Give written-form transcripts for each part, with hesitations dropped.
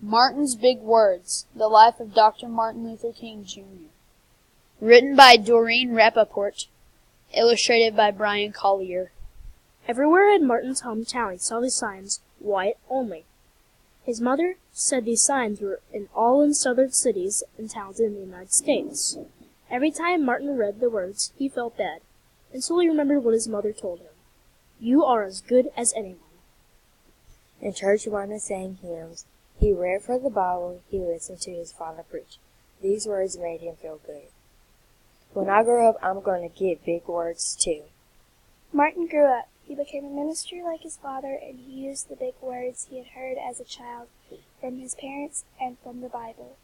Martin's Big Words, The Life of Dr. Martin Luther King, Jr. Written by Doreen Rappaport. Illustrated by Brian Collier. Everywhere in Martin's hometown he saw these signs, white only. His mother said these signs were in all in southern cities and towns in the United States. Every time Martin read the words, he felt bad, and slowly remembered what his mother told him. You are as good as anyone. In church, Martin sang hymns. He read from the Bible. He listened to his father preach. These words made him feel good. When I grow up, I'm going to get big words too. Martin grew up. He became a minister like his father, and he used the big words he had heard as a child from his parents and from the Bible.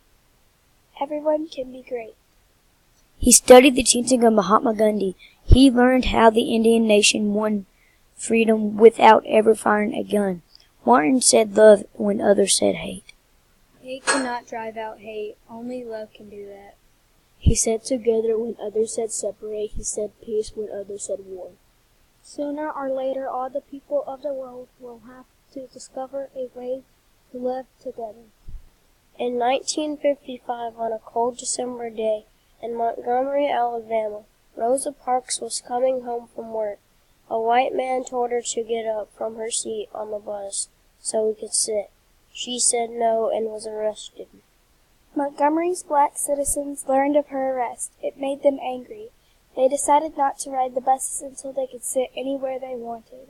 Everyone can be great. He studied the teaching of Mahatma Gandhi. He learned how the Indian nation won freedom without ever firing a gun. Martin said love when others said hate. Hate cannot drive out hate. Only love can do that. He said together when others said separate. He said peace when others said war. Sooner or later, all the people of the world will have to discover a way to live together. In 1955, on a cold December day in Montgomery, Alabama, Rosa Parks was coming home from work. A white man told her to get up from her seat on the bus so he could sit. She said no and was arrested. Montgomery's black citizens learned of her arrest. It made them angry. They decided not to ride the buses until they could sit anywhere they wanted.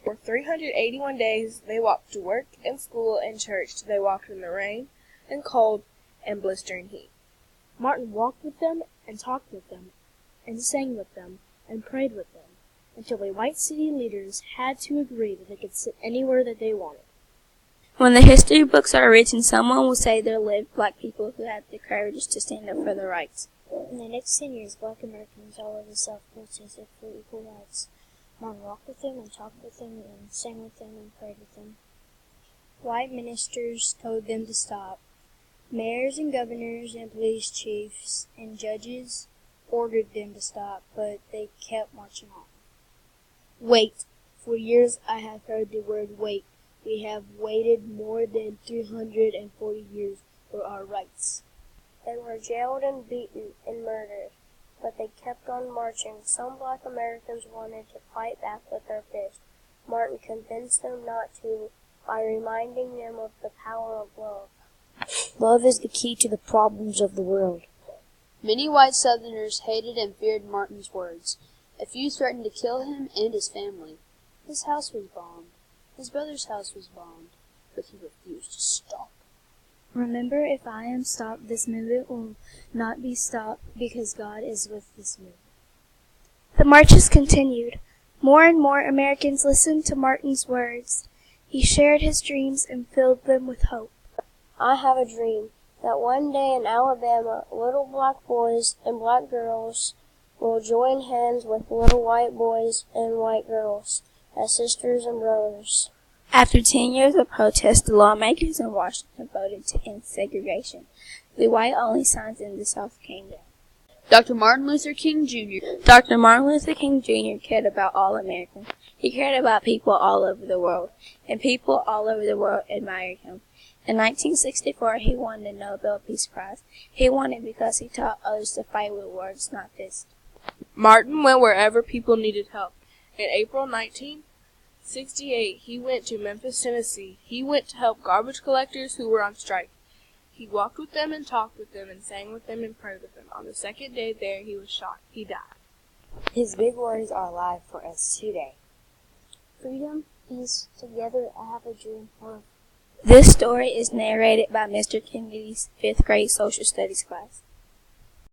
For 381 days, they walked to work and school and church. They walked in the rain and cold and blistering heat. Martin walked with them and talked with them and sang with them and prayed with them until the white city leaders had to agree that they could sit anywhere that they wanted. When the history books are written, someone will say there lived black people who had the courage to stand up for their rights. In the next 10 years, black Americans all over the South protested for equal rights. Martin walked with them and talked with them and sang with them and prayed with them. White ministers told them to stop. Mayors and governors and police chiefs and judges ordered them to stop, but they kept marching on. Wait. For years I have heard the word wait. We have waited more than 340 years for our rights. They were jailed and beaten and murdered, but they kept on marching. Some black Americans wanted to fight back with their fists. Martin convinced them not to by reminding them of the power of love. Love is the key to the problems of the world. Many white Southerners hated and feared Martin's words. A few threatened to kill him and his family. His house was bombed. His brother's house was bombed, but he refused to stop. Remember, if I am stopped, this movement will not be stopped because God is with this movement. The marches continued. More and more Americans listened to Martin's words. He shared his dreams and filled them with hope. I have a dream that one day in Alabama, little black boys and black girls will join hands with little white boys and white girls as sisters and brothers. After 10 years of protest, the lawmakers in Washington voted to end segregation. The white-only signs in the South came down. Dr. Martin Luther King, Jr. Dr. Martin Luther King, Jr. cared about all Americans. He cared about people all over the world, and people all over the world admired him. In 1964, he won the Nobel Peace Prize. He won it because he taught others to fight with words, not fists. Martin went wherever people needed help. In April 1968, he went to Memphis, Tennessee. He went to help garbage collectors who were on strike. He walked with them and talked with them and sang with them and prayed with them. On the second day there, he was shot. He died. His big words are alive for us today. Freedom, peace, together I have a dream, love. This story is narrated by Mr. Kennedy's 5th grade social studies class.